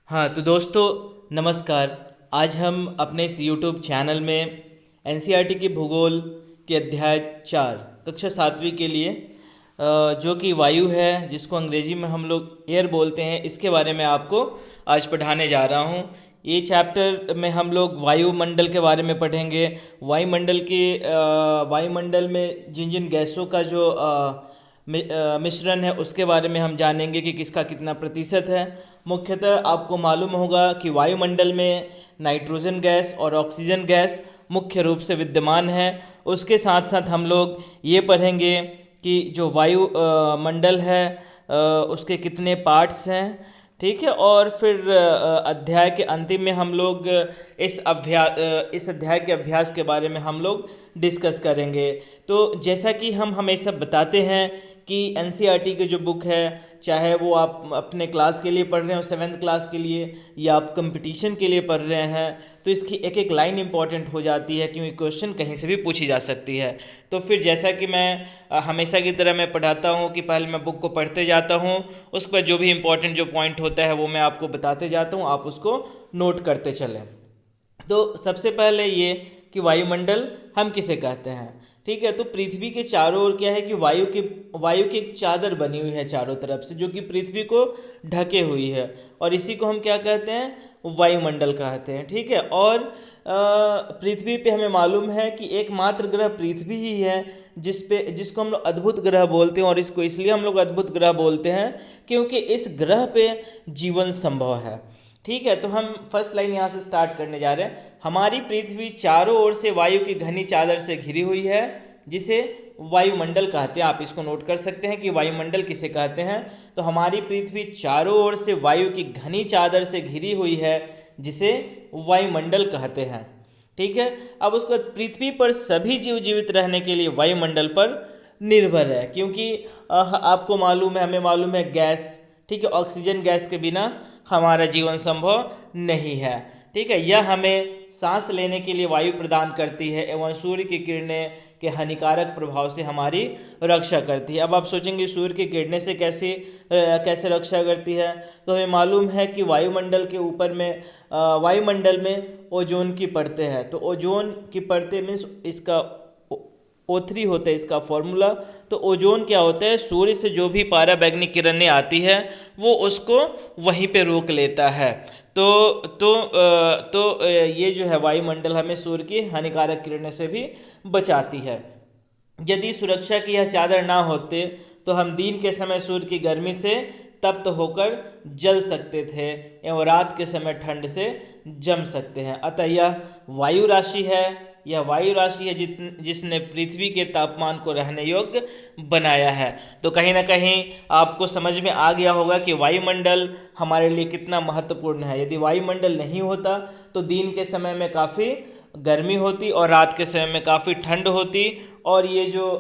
हाँ तो दोस्तों, नमस्कार। आज हम अपने इस यूट्यूब चैनल में एनसीईआरटी के भूगोल के अध्याय 4 कक्षा 7वीं के लिए जो कि वायु है, जिसको अंग्रेजी में हम लोग एयर बोलते हैं, इसके बारे में आपको आज पढ़ाने जा रहा हूँ। ये चैप्टर में हम लोग वायुमंडल के बारे में पढ़ेंगे। वायुमंडल में जिन जिन गैसों का जो मिश्रण है उसके बारे में हम जानेंगे कि किसका कितना प्रतिशत है। मुख्यतः आपको मालूम होगा कि वायुमंडल में नाइट्रोजन गैस और ऑक्सीजन गैस मुख्य रूप से विद्यमान है। उसके साथ साथ हम लोग ये पढ़ेंगे कि जो मंडल है उसके कितने पार्ट्स हैं, ठीक है। और फिर अध्याय के अंतिम में हम लोग इस अध्याय के अभ्यास के बारे में हम लोग डिस्कस करेंगे। तो जैसा कि हम हमेशा बताते हैं कि एनसीईआरटी की जो बुक है, चाहे वो आप अपने क्लास के लिए पढ़ रहे हो, 7th क्लास के लिए, या आप कंपटीशन के लिए पढ़ रहे हैं, तो इसकी एक एक लाइन इंपॉर्टेंट हो जाती है क्योंकि क्वेश्चन कहीं से भी पूछी जा सकती है। तो फिर जैसा कि मैं हमेशा की तरह मैं पढ़ाता हूँ कि पहले मैं बुक को पढ़ते जाता हूँ, उस पर जो भी इंपॉर्टेंट जो पॉइंट होता है वो मैं आपको बताते जाता हूँ, आप उसको नोट करते चलें। तो सबसे पहले ये कि वायुमंडल हम किसे कहते हैं, ठीक है। तो पृथ्वी के चारों ओर क्या है कि वायु की एक चादर बनी हुई है चारों तरफ से, जो कि पृथ्वी को ढके हुई है, और इसी को हम क्या कहते हैं, वायुमंडल कहते हैं, ठीक है। और पृथ्वी पे हमें मालूम है कि एकमात्र ग्रह पृथ्वी ही है जिसको हम लोग अद्भुत ग्रह बोलते हैं, और इसको इसलिए हम लोग अद्भुत ग्रह बोलते हैं क्योंकि इस ग्रह पे जीवन संभव है, ठीक है। तो हम फर्स्ट लाइन यहाँ से स्टार्ट करने जा रहे हैं। हमारी पृथ्वी चारों ओर से वायु की घनी चादर से घिरी हुई है, जिसे वायुमंडल कहते हैं। आप इसको नोट कर सकते हैं कि वायुमंडल किसे कहते हैं। तो हमारी पृथ्वी चारों ओर से वायु की घनी चादर से घिरी हुई है, जिसे वायुमंडल कहते हैं, ठीक है। अब उसके बाद पृथ्वी पर सभी जीव जीवित रहने के लिए वायुमंडल पर निर्भर है, क्योंकि आपको मालूम है, हमें मालूम है, गैस, ठीक है, ऑक्सीजन गैस के बिना हमारा जीवन संभव नहीं है, ठीक है। यह हमें सांस लेने के लिए वायु प्रदान करती है एवं सूर्य की किरणें के हानिकारक प्रभाव से हमारी रक्षा करती है। अब आप सोचेंगे सूर्य की किरणें से कैसे रक्षा करती है, तो हमें मालूम है कि वायुमंडल में ओजोन की परतें हैं। तो ओजोन की परतें मीन्स इसका O3 होता है इसका फॉर्मूला। तो ओजोन क्या होता है, सूर्य से जो भी पराबैंगनी किरणें आती है वो उसको वहीं पे रोक लेता है। ये जो है वायुमंडल हमें सूर्य की हानिकारक किरणें से भी बचाती है। यदि सुरक्षा की यह चादर ना होते तो हम दिन के समय सूर्य की गर्मी से तप्त होकर जल सकते थे एवं रात के समय ठंड से जम सकते हैं। अतः यह वायु राशि है जिसने पृथ्वी के तापमान को रहने योग्य बनाया है। तो कहीं ना कहीं आपको समझ में आ गया होगा कि वायुमंडल हमारे लिए कितना महत्वपूर्ण है। यदि वायुमंडल नहीं होता तो दिन के समय में काफ़ी गर्मी होती और रात के समय में काफ़ी ठंड होती, और ये जो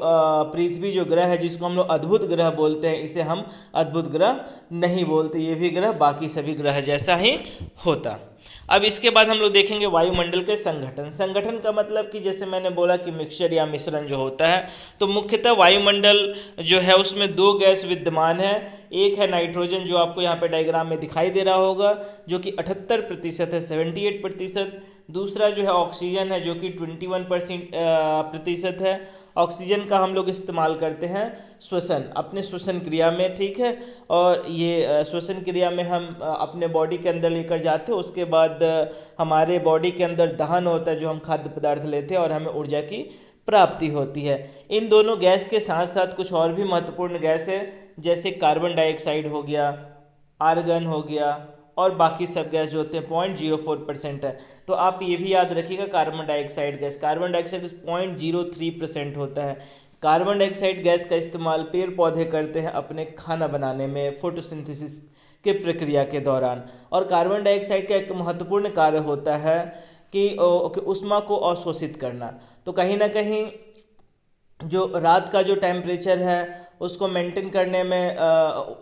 पृथ्वी जो ग्रह है जिसको हम लोग अद्भुत ग्रह बोलते हैं, इसे हम अद्भुत ग्रह नहीं बोलते। ये भी ग्रह बाकी सभी ग्रह जैसा ही होता। अब इसके बाद हम लोग देखेंगे वायुमंडल के संगठन का मतलब कि जैसे मैंने बोला कि मिक्सचर या मिश्रण जो होता है, तो मुख्यतः वायुमंडल जो है उसमें दो गैस विद्यमान है। एक है नाइट्रोजन, जो आपको यहाँ पे डायग्राम में दिखाई दे रहा होगा, जो कि 78% है, 78%। दूसरा जो है ऑक्सीजन है, जो कि 21% है। ऑक्सीजन का हम लोग इस्तेमाल करते हैं अपने श्वसन क्रिया में, ठीक है। और ये श्वसन क्रिया में हम अपने बॉडी के अंदर लेकर जाते हैं। उसके बाद हमारे बॉडी के अंदर दहन होता है, जो हम खाद्य पदार्थ लेते हैं और हमें ऊर्जा की प्राप्ति होती है। इन दोनों गैस के साथ साथ कुछ और भी महत्वपूर्ण गैस है, जैसे कार्बन डाइऑक्साइड हो गया, आर्गन हो गया, और बाकी सब गैस जो होते हैं 0.04% है। तो आप ये भी याद रखिएगा, कार्बन डाइऑक्साइड 0.03% होता है। कार्बन डाइऑक्साइड गैस का इस्तेमाल पेड़ पौधे करते हैं अपने खाना बनाने में, फोटोसिंथेसिस के प्रक्रिया के दौरान। और कार्बन डाइऑक्साइड का एक महत्वपूर्ण कार्य होता है कि ऊष्मा को अवशोषित करना। तो कहीं ना कहीं जो रात का जो टेम्परेचर है उसको मेंटेन करने में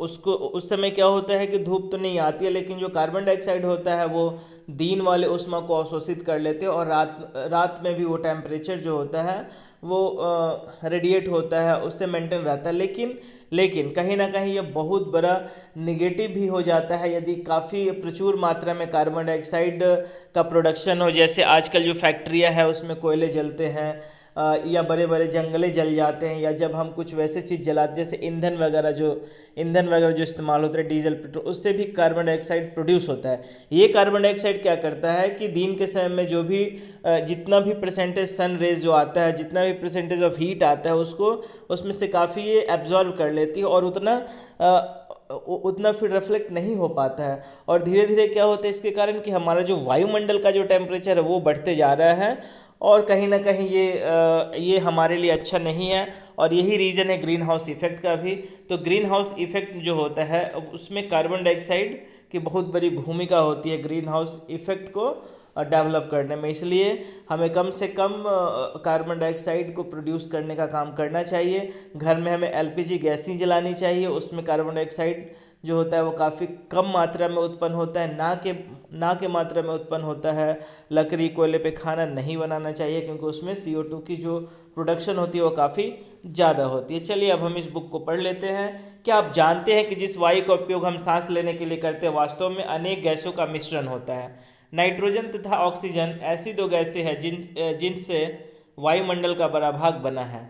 उसको उस समय क्या होता है कि धूप तो नहीं आती है, लेकिन जो कार्बन डाइऑक्साइड होता है वो दिन वाले ऊष्मा को अवशोषित कर लेते हैं, और रात में भी वो टेम्परेचर जो होता है वो रेडिएट होता है, उससे मेंटेन रहता है। लेकिन लेकिन कहीं ना कहीं ये बहुत बड़ा निगेटिव भी हो जाता है यदि काफ़ी प्रचुर मात्रा में कार्बन डाइऑक्साइड का प्रोडक्शन हो। जैसे आजकल जो फैक्ट्रियां हैं उसमें कोयले जलते हैं, या बड़े बड़े जंगले जल जाते हैं, या जब हम कुछ वैसे चीज़ जलाते जैसे ईंधन वगैरह जो इस्तेमाल होता है, डीजल पेट्रोल, उससे भी कार्बन डाइऑक्साइड प्रोड्यूस होता है। ये कार्बन डाइऑक्साइड क्या करता है कि दिन के समय में जो भी जितना भी परसेंटेज सन रेज जो आता है, जितना भी परसेंटेज ऑफ हीट आता है, उसको उसमें से काफ़ी ये एब्जॉर्ब कर लेती है और उतना फिर रिफ्लेक्ट नहीं हो पाता है। और धीरे धीरे क्या होता है इसके कारण कि हमारा जो वायुमंडल का जो टेम्परेचर है वो बढ़ते जा रहा है, और कहीं ना कहीं ये हमारे लिए अच्छा नहीं है। और यही रीज़न है ग्रीन हाउस इफेक्ट का भी। तो ग्रीन हाउस इफेक्ट जो होता है उसमें कार्बन डाइऑक्साइड की बहुत बड़ी भूमिका होती है ग्रीन हाउस इफेक्ट को डेवलप करने में। इसलिए हमें कम से कम कार्बन डाइऑक्साइड को प्रोड्यूस करने का काम करना चाहिए। घर में हमें एलपीजी गैस ही जलानी चाहिए, उसमें कार्बन डाइऑक्साइड जो होता है वो काफ़ी कम मात्रा में उत्पन्न होता है, ना के मात्रा में उत्पन्न होता है। लकड़ी कोयले पे खाना नहीं बनाना चाहिए क्योंकि उसमें CO2 की जो प्रोडक्शन होती है वो काफ़ी ज़्यादा होती है। चलिए अब हम इस बुक को पढ़ लेते हैं। क्या आप जानते हैं कि जिस वायु का उपयोग हम सांस लेने के लिए करते हैं वास्तव में अनेक गैसों का मिश्रण होता है। नाइट्रोजन तथा ऑक्सीजन ऐसी दो गैसें हैं जिनसे वायुमंडल का बड़ा भाग बना है।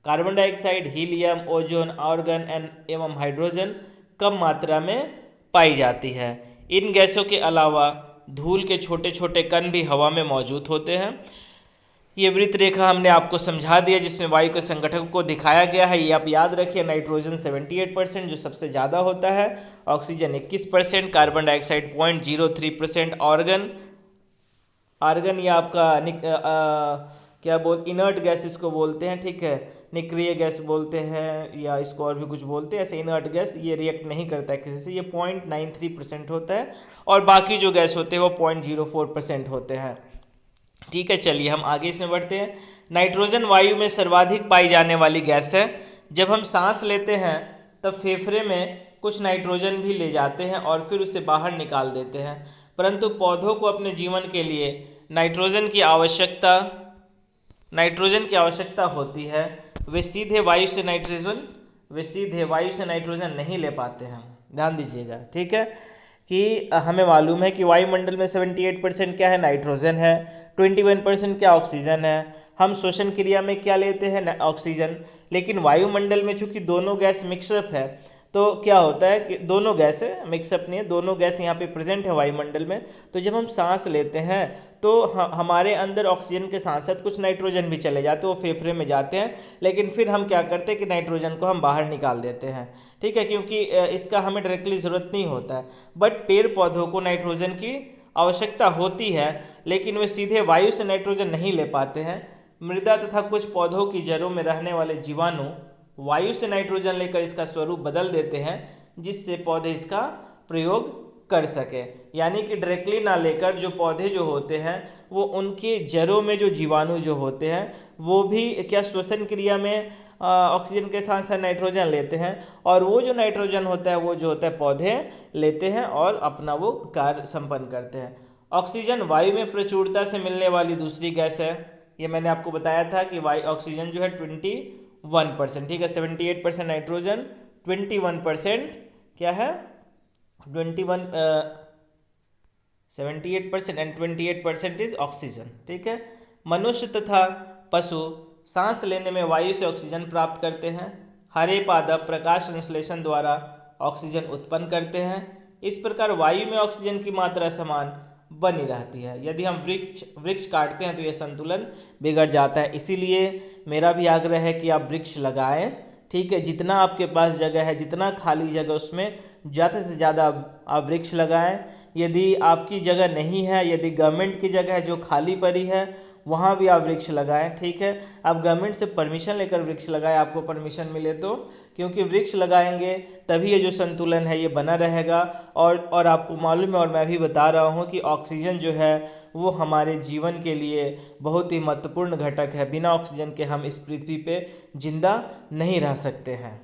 Carbon dioxide, helium, ozone, argon एवं हाइड्रोजन कम मात्रा में पाई जाती है। इन गैसों के अलावा धूल के छोटे छोटे कण भी हवा में मौजूद होते हैं। ये वृत्त रेखा हमने आपको समझा दिया जिसमें वायु के संगठक को दिखाया गया है। ये आप याद रखिए, नाइट्रोजन 78% जो सबसे ज़्यादा होता है, ऑक्सीजन 21%, कार्बन डाइऑक्साइड 0.03%, आर्गन या आपका इनर्ट गैस इसको बोलते हैं, ठीक है, निष्क्रिय गैस बोलते हैं या इसको और भी कुछ बोलते हैं। ऐसे इनर्ट गैस ये रिएक्ट नहीं करता है किसी से, ये 0.93% होता है, और बाकी जो गैस होते हैं वो 0.04% होते हैं। ठीक है, चलिए हम आगे इसमें बढ़ते हैं। नाइट्रोजन वायु में सर्वाधिक पाई जाने वाली गैस है। जब हम सांस लेते हैं तब फेफड़े में कुछ नाइट्रोजन भी ले जाते हैं और फिर उसे बाहर निकाल देते हैं, परंतु पौधों को अपने जीवन के लिए नाइट्रोजन की आवश्यकता होती है। वे सीधे वायु से नाइट्रोजन नहीं ले पाते हैं। ध्यान दीजिएगा, ठीक है, कि हमें मालूम है कि वायुमंडल में 78% क्या है, नाइट्रोजन है, 21% क्या ऑक्सीजन है। हम श्वसन क्रिया में क्या लेते हैं, ऑक्सीजन, लेकिन वायुमंडल में चूंकि दोनों गैस मिक्सअप है तो क्या होता है कि दोनों गैस मिक्सअप नहीं है, दोनों गैस यहाँ पे प्रेजेंट है वायुमंडल में। तो जब हम सांस लेते हैं तो हमारे अंदर ऑक्सीजन के साथ साथ कुछ नाइट्रोजन भी चले जाते हैं, वो फेफड़े में जाते हैं, लेकिन फिर हम क्या करते हैं कि नाइट्रोजन को हम बाहर निकाल देते हैं, ठीक है, क्योंकि इसका हमें डायरेक्टली ज़रूरत नहीं होता है। बट पेड़ पौधों को नाइट्रोजन की आवश्यकता होती है, लेकिन वे सीधे वायु से नाइट्रोजन नहीं ले पाते हैं। मृदा तथा कुछ पौधों की जड़ों में रहने वाले जीवाणु वायु से नाइट्रोजन लेकर इसका स्वरूप बदल देते हैं, जिससे पौधे इसका प्रयोग कर सके। यानी कि डायरेक्टली ना लेकर जो पौधे जो होते हैं वो उनके जड़ों में जो जीवाणु जो होते हैं वो भी क्या श्वसन क्रिया में ऑक्सीजन के साथ साथ नाइट्रोजन लेते हैं, और वो जो नाइट्रोजन होता है वो जो होता है पौधे लेते हैं और अपना वो कार्य संपन्न करते हैं। ऑक्सीजन वायु में प्रचुरता से मिलने वाली दूसरी गैस है। ये मैंने आपको बताया था कि ऑक्सीजन जो है 21%, ठीक है, 78% नाइट्रोजन, 21% क्या है, 78% एंड 28% इज ऑक्सीजन, ठीक है। मनुष्य तथा पशु सांस लेने में वायु से ऑक्सीजन प्राप्त करते हैं। हरे पादप प्रकाश संश्लेषण द्वारा ऑक्सीजन उत्पन्न करते हैं। इस प्रकार वायु में ऑक्सीजन की मात्रा समान बनी रहती है। यदि हम वृक्ष काटते हैं तो यह संतुलन बिगड़ जाता है। इसीलिए मेरा भी आग्रह है कि आप वृक्ष लगाएं, ठीक है, जितना आपके पास जगह है, जितना खाली जगह उसमें ज़्यादा से ज़्यादा आप वृक्ष लगाएं। यदि आपकी जगह नहीं है, यदि गवर्नमेंट की जगह है जो खाली पड़ी है वहाँ भी आप वृक्ष लगाएं, ठीक है। आप गवर्नमेंट से परमिशन लेकर वृक्ष लगाएं, आपको परमिशन मिले तो, क्योंकि वृक्ष लगाएंगे तभी ये जो संतुलन है ये बना रहेगा। और आपको मालूम है और मैं भी बता रहा हूँ कि ऑक्सीजन जो है वो हमारे जीवन के लिए बहुत ही महत्वपूर्ण घटक है। बिना ऑक्सीजन के हम इस पृथ्वी पे जिंदा नहीं रह सकते हैं।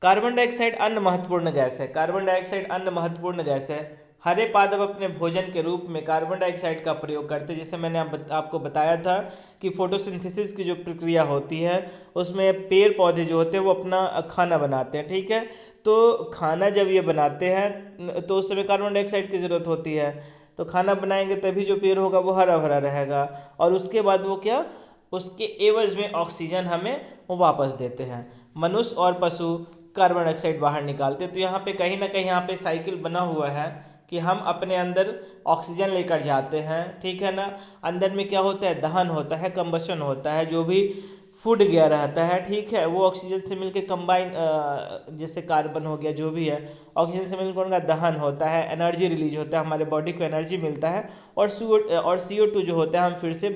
कार्बन डाइऑक्साइड अन्य महत्वपूर्ण गैस है। कार्बन डाइऑक्साइड अन्य महत्वपूर्ण गैस है। हरे पादप अपने भोजन के रूप में कार्बन डाइऑक्साइड का प्रयोग करते हैं। जैसे मैंने आपको बताया था कि फोटोसिंथेसिस की जो प्रक्रिया होती है उसमें पेड़ पौधे जो होते हैं वो अपना खाना बनाते हैं, ठीक है। तो खाना जब ये बनाते हैं तो उस समय कार्बन डाइऑक्साइड की ज़रूरत होती है, तो खाना बनाएंगे तभी जो पेड़ होगा वो हरा भरा रहेगा, और उसके बाद वो क्या, उसके एवज में ऑक्सीजन हमें वो वापस देते हैं। मनुष्य और पशु कार्बन डाइऑक्साइड बाहर निकालते हैं। तो यहाँ पे कहीं ना कहीं यहाँ पे साइकिल बना हुआ है कि हम अपने अंदर ऑक्सीजन लेकर जाते हैं, ठीक है ना। अंदर में क्या होता है, दहन होता है, कंबशन होता है, जो भी फूड गया रहता है, ठीक है, वो ऑक्सीजन से मिलकर कंबाइन, जैसे कार्बन हो गया जो भी है, ऑक्सीजन से मिलकर उनका दहन होता है, एनर्जी रिलीज होता है, हमारे बॉडी को एनर्जी मिलता है, और CO2 जो होता है हम फिर से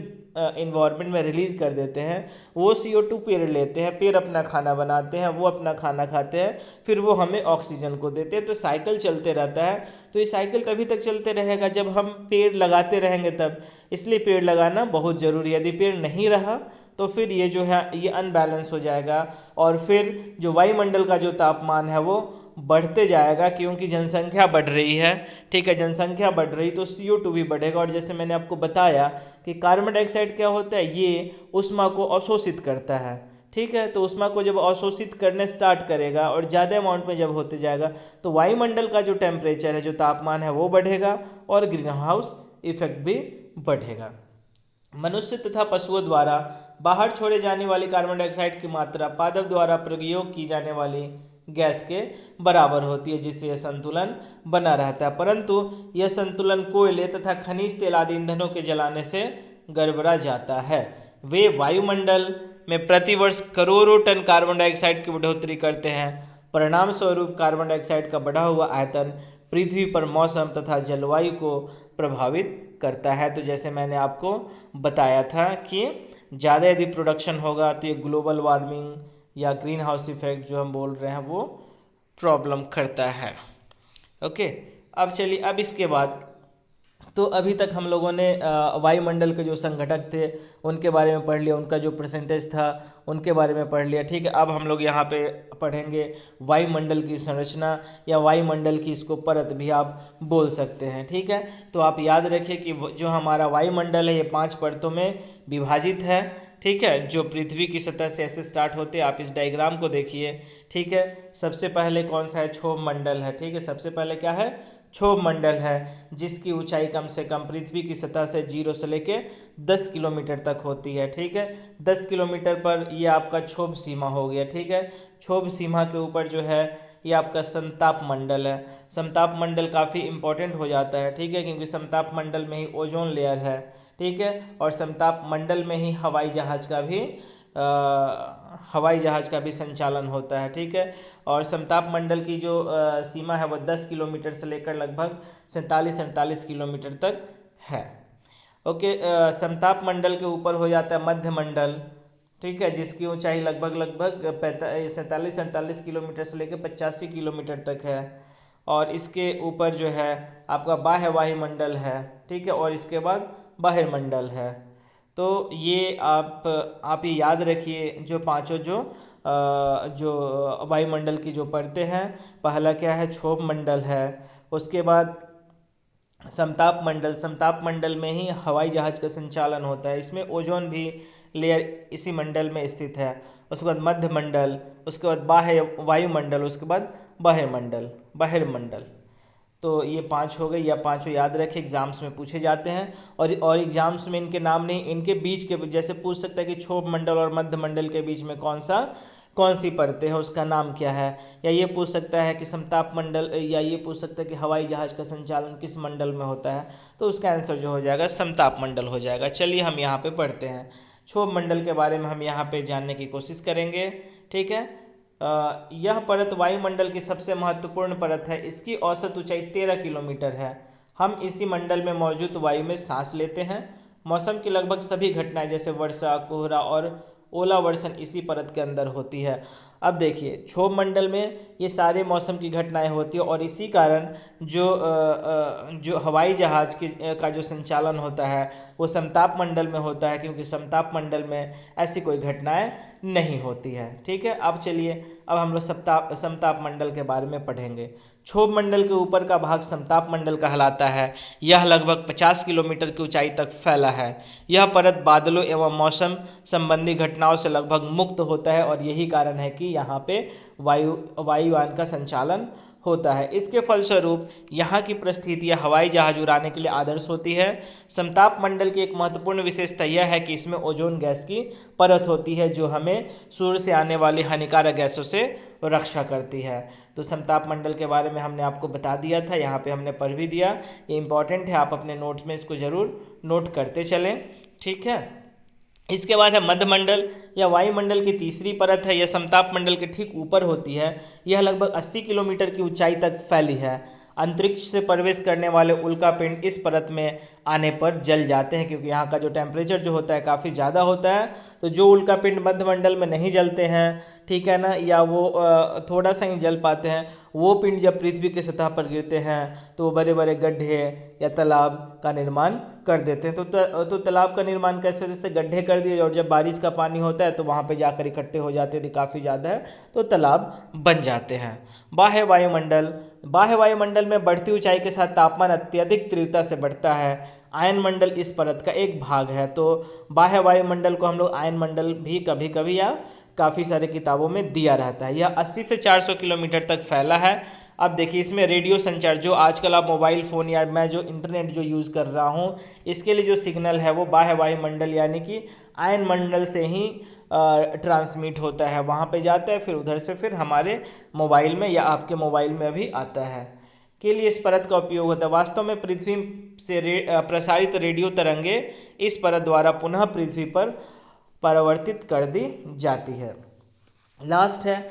इन्वायरमेंट में रिलीज कर देते हैं। वो CO2 पेड़ लेते हैं, पेड़ अपना खाना बनाते हैं, वो अपना खाना खाते हैं, फिर वो हमें ऑक्सीजन को देते हैं। तो साइकिल चलते रहता है। तो ये साइकिल तभी तक चलते रहेगा जब हम पेड़ लगाते रहेंगे तब, इसलिए पेड़ लगाना बहुत ज़रूरी है। यदि पेड़ नहीं रहा तो फिर ये जो है ये अनबैलेंस हो जाएगा, और फिर जो वायुमंडल का जो तापमान है वो बढ़ते जाएगा, क्योंकि जनसंख्या बढ़ रही है, ठीक है। जनसंख्या बढ़ रही तो CO2 भी बढ़ेगा। और जैसे मैंने आपको बताया कि कार्बन डाइऑक्साइड क्या होता है, ये ऊष्मा को अवशोषित करता है, ठीक है। तो ऊष्मा को जब अवशोषित करने स्टार्ट करेगा और ज़्यादा अमाउंट में जब होते जाएगा तो वायुमंडल का जो टेम्परेचर है, जो तापमान है वो बढ़ेगा, और ग्रीन हाउस इफेक्ट भी बढ़ेगा। मनुष्य तथा पशुओं द्वारा बाहर छोड़े जाने वाली कार्बन डाइऑक्साइड की मात्रा पादप द्वारा प्रयोग की जाने वाली गैस के बराबर होती है, जिससे यह संतुलन बना रहता है। परंतु यह संतुलन कोयले तथा खनिज तेल आदि ईंधनों के जलाने से गड़बड़ा जाता है। वे वायुमंडल में प्रतिवर्ष करोड़ों टन कार्बन डाइऑक्साइड की बढ़ोतरी करते हैं। परिणाम स्वरूप कार्बन डाइऑक्साइड का बढ़ा हुआ आयतन पृथ्वी पर मौसम तथा जलवायु को प्रभावित करता है। तो जैसे मैंने आपको बताया था कि ज़्यादा यदि प्रोडक्शन होगा तो ये ग्लोबल वार्मिंग या ग्रीन हाउस इफेक्ट जो हम बोल रहे हैं वो प्रॉब्लम करता है। ओके, अब चलिए, अब इसके बाद तो अभी तक हम लोगों ने वायुमंडल के जो संघटक थे उनके बारे में पढ़ लिया, उनका जो परसेंटेज था उनके बारे में पढ़ लिया, ठीक है। अब हम लोग यहाँ पे पढ़ेंगे वायुमंडल की संरचना, या वायुमंडल की इसको परत भी आप बोल सकते हैं, ठीक है। तो आप याद रखिए कि जो हमारा वायुमंडल है ये 5 परतों में विभाजित है, ठीक है, जो पृथ्वी की सतह से ऐसे स्टार्ट होते हैं। आप इस डायग्राम को देखिए, ठीक है। सबसे पहले कौन सा है, क्षोभ मंडल है, ठीक है। सबसे पहले क्या है, क्षोभ मंडल है, जिसकी ऊंचाई कम से कम पृथ्वी की सतह से 0 से लेके 10 किलोमीटर तक होती है, ठीक है। 10 किलोमीटर पर ये आपका क्षोभ सीमा हो गया, ठीक है। क्षोभ सीमा के ऊपर जो है ये आपका समताप मंडल है। समताप मंडल काफ़ी इंपॉर्टेंट हो जाता है, ठीक है, क्योंकि समताप मंडल में ही ओजोन लेयर है, ठीक है। और समताप मंडल में ही हवाई जहाज का भी संचालन होता है, ठीक है। और समताप मंडल की जो सीमा है वो 10 किलोमीटर से लेकर लगभग 47-48 किलोमीटर तक है। ओके, समताप मंडल के ऊपर हो जाता है मध्य मंडल, ठीक है, जिसकी ऊंचाई लगभग 47-48 किलोमीटर से लेकर 85 किलोमीटर तक है। और इसके ऊपर जो है आपका बाह्य वायुमंडल है, ठीक है, और इसके बाद बहिर्मंडल है। तो ये आप ये याद रखिए, जो पांचों जो वायुमंडल की जो परतें हैं, पहला क्या है, क्षोभ मंडल है, उसके बाद समताप मंडल, समताप मंडल में ही हवाई जहाज का संचालन होता है, इसमें ओजोन भी लेयर इसी मंडल में स्थित है। उसके बाद मध्य मंडल, उसके बाद बाह्य वायुमंडल, उसके बाद बहिर्मंडल। तो ये 5 हो गए, या पांचों याद रखें, एग्जाम्स में पूछे जाते हैं। और एग्जाम्स में इनके नाम नहीं, इनके बीच के जैसे पूछ सकता है कि क्षोभ मंडल और मध्य मंडल के बीच में कौन सी परतें है, उसका नाम क्या है, या ये पूछ सकता है कि समताप मंडल, या ये पूछ सकता है कि हवाई जहाज का संचालन किस मंडल में होता है, तो उसका आंसर जो हो जाएगा समताप मंडल हो जाएगा। चलिए हम यहाँ पे पढ़ते हैं, क्षोभ मंडल के बारे में हम यहाँ पे जानने की कोशिश करेंगे, ठीक है। यह परत वायुमंडल की सबसे महत्वपूर्ण परत है। इसकी औसत ऊंचाई 13 किलोमीटर है। हम इसी मंडल में मौजूद वायु में सांस लेते हैं। मौसम की लगभग सभी घटनाएं जैसे वर्षा, कोहरा और ओलावर्षण इसी परत के अंदर होती है। अब देखिए, क्षोभ मंडल में ये सारे मौसम की घटनाएं होती है, और इसी कारण जो हवाई जहाज का जो संचालन होता है वो समताप मंडल में होता है, क्योंकि समताप मंडल में ऐसी कोई घटनाएं नहीं होती है, ठीक है। अब चलिए, अब हम लोग समताप मंडल के बारे में पढ़ेंगे। क्षोभ मंडल के ऊपर का भाग समताप मंडल कहलाता है। यह लगभग 50 किलोमीटर की ऊंचाई तक फैला है। यह परत बादलों एवं मौसम संबंधी घटनाओं से लगभग मुक्त होता है और यही कारण है कि यहाँ पे वायुयान का संचालन होता है। इसके फलस्वरूप यहाँ की परिस्थितियाँ हवाई जहाज उड़ाने के लिए आदर्श होती है। समताप मंडल की एक महत्वपूर्ण विशेषता यह है कि इसमें ओजोन गैस की परत होती है जो हमें सूर्य से आने वाली हानिकारक गैसों से रक्षा करती है। तो समताप मंडल के बारे में हमने आपको बता दिया था, यहाँ पे हमने पढ़ भी दिया। ये इंपॉर्टेंट है, आप अपने नोट्स में इसको ज़रूर नोट करते चलें, ठीक है। इसके बाद है मध्यमंडल या वायुमंडल की तीसरी परत है। यह समताप मंडल के ठीक ऊपर होती है। यह लगभग 80 किलोमीटर की ऊंचाई तक फैली है। अंतरिक्ष से प्रवेश करने वाले उल्कापिंड इस परत में आने पर जल जाते हैं, क्योंकि यहाँ का जो टेम्परेचर जो होता है काफ़ी ज़्यादा होता है। तो जो उल्कापिंड मध्यमंडल में नहीं जलते हैं, ठीक है ना, या वो थोड़ा सा ही जल पाते हैं, वो पिंड जब पृथ्वी की सतह पर गिरते हैं तो वो बड़े बड़े गड्ढे या तालाब का निर्माण कर देते हैं। तो तालाब का निर्माण कैसे, जैसे गड्ढे कर दिए और जब बारिश का पानी होता है तो वहाँ पे जाकर इकट्ठे हो जाते हैं, काफ़ी ज़्यादा है तो तालाब बन जाते हैं। बाह्य वायुमंडल में बढ़ती ऊंचाई के साथ तापमान अत्यधिक तीव्रता से बढ़ता है। आयन मंडल इस परत का एक भाग है। तो बाह्य वायुमंडल को हम लोग आयन मंडल भी कभी कभी या काफ़ी सारे किताबों में दिया रहता है। यह 80 से 400 किलोमीटर तक फैला है। अब देखिए इसमें रेडियो संचार, जो आजकल आप मोबाइल फ़ोन या मैं जो इंटरनेट जो यूज़ कर रहा हूँ, इसके लिए जो सिग्नल है वो बाह्य वायुमंडल यानी कि आयन मंडल से ही ट्रांसमिट होता है, वहाँ पे जाता है, फिर उधर से फिर हमारे मोबाइल में या आपके मोबाइल में भी आता है, के लिए इस परत का उपयोग होता है। वास्तव में पृथ्वी से प्रसारित रेडियो तरंगे इस परत द्वारा पुनः पृथ्वी पर परावर्तित कर दी जाती है। लास्ट है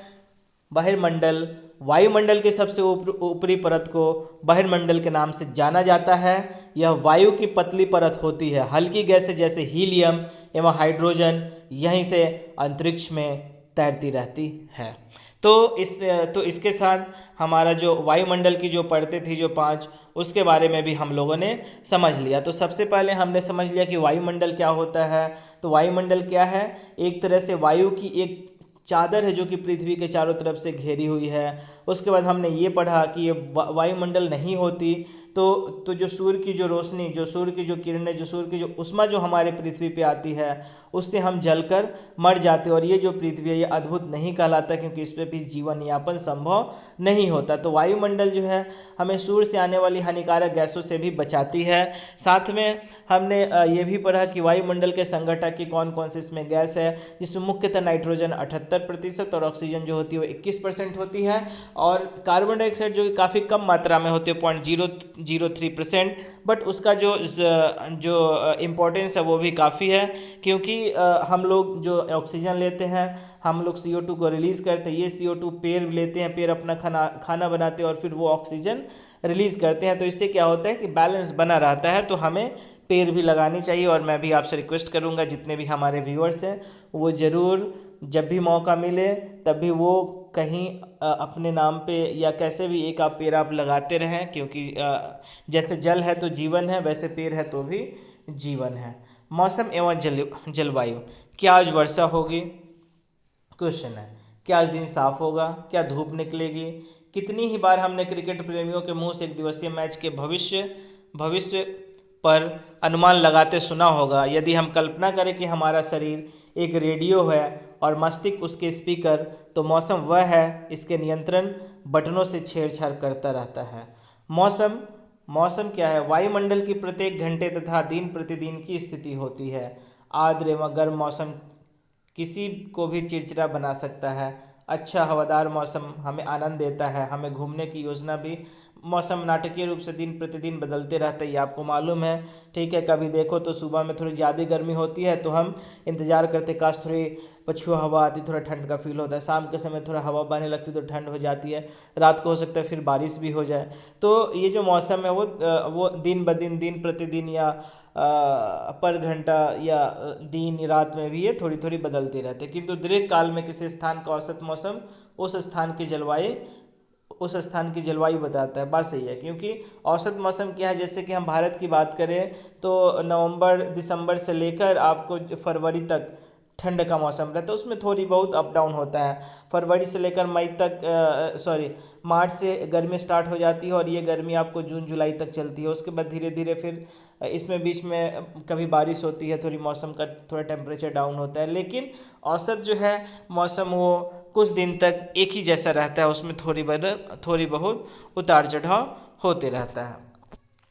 बहिर्मंडल। वायुमंडल के सबसे ऊपरी परत को बहिर्मंडल के नाम से जाना जाता है। यह वायु की पतली परत होती है। हल्की गैसें जैसे हीलियम एवं हाइड्रोजन यहीं से अंतरिक्ष में तैरती रहती है। तो इसके साथ हमारा जो वायुमंडल की जो परतें थी जो 5, उसके बारे में भी हम लोगों ने समझ लिया। तो सबसे पहले हमने समझ लिया कि वायुमंडल क्या होता है। तो वायुमंडल क्या है, एक तरह से वायु की एक चादर है जो कि पृथ्वी के चारों तरफ से घेरी हुई है। उसके बाद हमने ये पढ़ा कि ये वायुमंडल नहीं होती तो जो सूर्य की जो रोशनी, जो सूर्य की जो किरणें, जो सूर्य की जो उष्मा जो हमारे पृथ्वी पे आती है उससे हम जलकर मर जाते हैं। और ये जो पृथ्वी है ये अद्भुत नहीं कहलाता, क्योंकि इस पर भी जीवन यापन संभव नहीं होता। तो वायुमंडल जो है हमें सूर्य से आने वाली हानिकारक गैसों से भी बचाती है। साथ में हमने ये भी पढ़ा कि वायुमंडल के संघटक की कौन कौन सी इसमें गैस है, जिसमें मुख्यतः नाइट्रोजन 78% और ऑक्सीजन जो होती है वो 21% होती है, और कार्बन डाइऑक्साइड जो कि काफ़ी कम मात्रा में होती है 0.003%, बट उसका जो इम्पोर्टेंस है वो भी काफ़ी है, क्योंकि हम लोग जो ऑक्सीजन लेते हैं हम लोग CO2 को रिलीज़ करते हैं। ये CO2 पेड़ लेते हैं, पेड़ अपना खाना बनाते हैं और फिर वो ऑक्सीजन रिलीज़ करते हैं। तो इससे क्या होता है कि बैलेंस बना रहता है। तो हमें पेड़ भी लगानी चाहिए, और मैं भी आपसे रिक्वेस्ट करूंगा जितने भी हमारे व्यूअर्स हैं वो ज़रूर जब भी मौका मिले तभी वो कहीं अपने नाम पे या कैसे भी एक आप पेड़ आप लगाते रहें, क्योंकि जैसे जल है तो जीवन है, वैसे पेड़ है तो भी जीवन है। मौसम एवं जलवायु, क्या आज वर्षा होगी? क्वेश्चन है। क्या आज दिन साफ होगा? क्या धूप निकलेगी? कितनी ही बार हमने क्रिकेट प्रेमियों के मुंह से एक दिवसीय मैच के भविष्य पर अनुमान लगाते सुना होगा। यदि हम कल्पना करें कि हमारा शरीर एक रेडियो है और मस्तिष्क उसके स्पीकर, तो मौसम वह है इसके नियंत्रण बटनों से छेड़छाड़ करता रहता है। मौसम क्या है? वायुमंडल की प्रत्येक घंटे तथा दिन प्रतिदिन की स्थिति होती है। आर्द्र एवं गर्म मौसम किसी को भी चिड़चिड़ा बना सकता है। अच्छा हवादार मौसम हमें आनंद देता है। हमें घूमने की योजना भी, मौसम नाटकीय रूप से दिन प्रतिदिन बदलते रहते हैं, ये आपको मालूम है, ठीक है। कभी देखो तो सुबह में थोड़ी ज़्यादा गर्मी होती है तो हम इंतज़ार करते काश थोड़ी पछुआ हवा आती, थोड़ा ठंड का फील होता है। शाम के समय थोड़ा हवा बहने लगती तो ठंड हो जाती है। रात को हो सकता है फिर बारिश भी हो जाए। तो ये जो मौसम है वो दिन ब दिन, दिन प्रतिदिन या पर घंटा या दिन रात में भी ये थोड़ी थोड़ी बदलती रहती है। किंतु दीर्घ काल में किसी स्थान का औसत मौसम उस स्थान की जलवायु बताता है। बात सही है, क्योंकि औसत मौसम क्या है, जैसे कि हम भारत की बात करें तो नवंबर दिसंबर से लेकर आपको फरवरी तक ठंड का मौसम रहता है, उसमें थोड़ी बहुत अप डाउन होता है। फरवरी से लेकर मई तक, मार्च से गर्मी स्टार्ट हो जाती है और ये गर्मी आपको जून जुलाई तक चलती है। उसके बाद धीरे धीरे फिर इसमें बीच में कभी बारिश होती है, थोड़ी मौसम का थोड़ा टेम्परेचर डाउन होता है, लेकिन औसत जो है मौसम वो कुछ दिन तक एक ही जैसा रहता है, उसमें थोड़ी बहुत उतार चढ़ाव होते रहता है।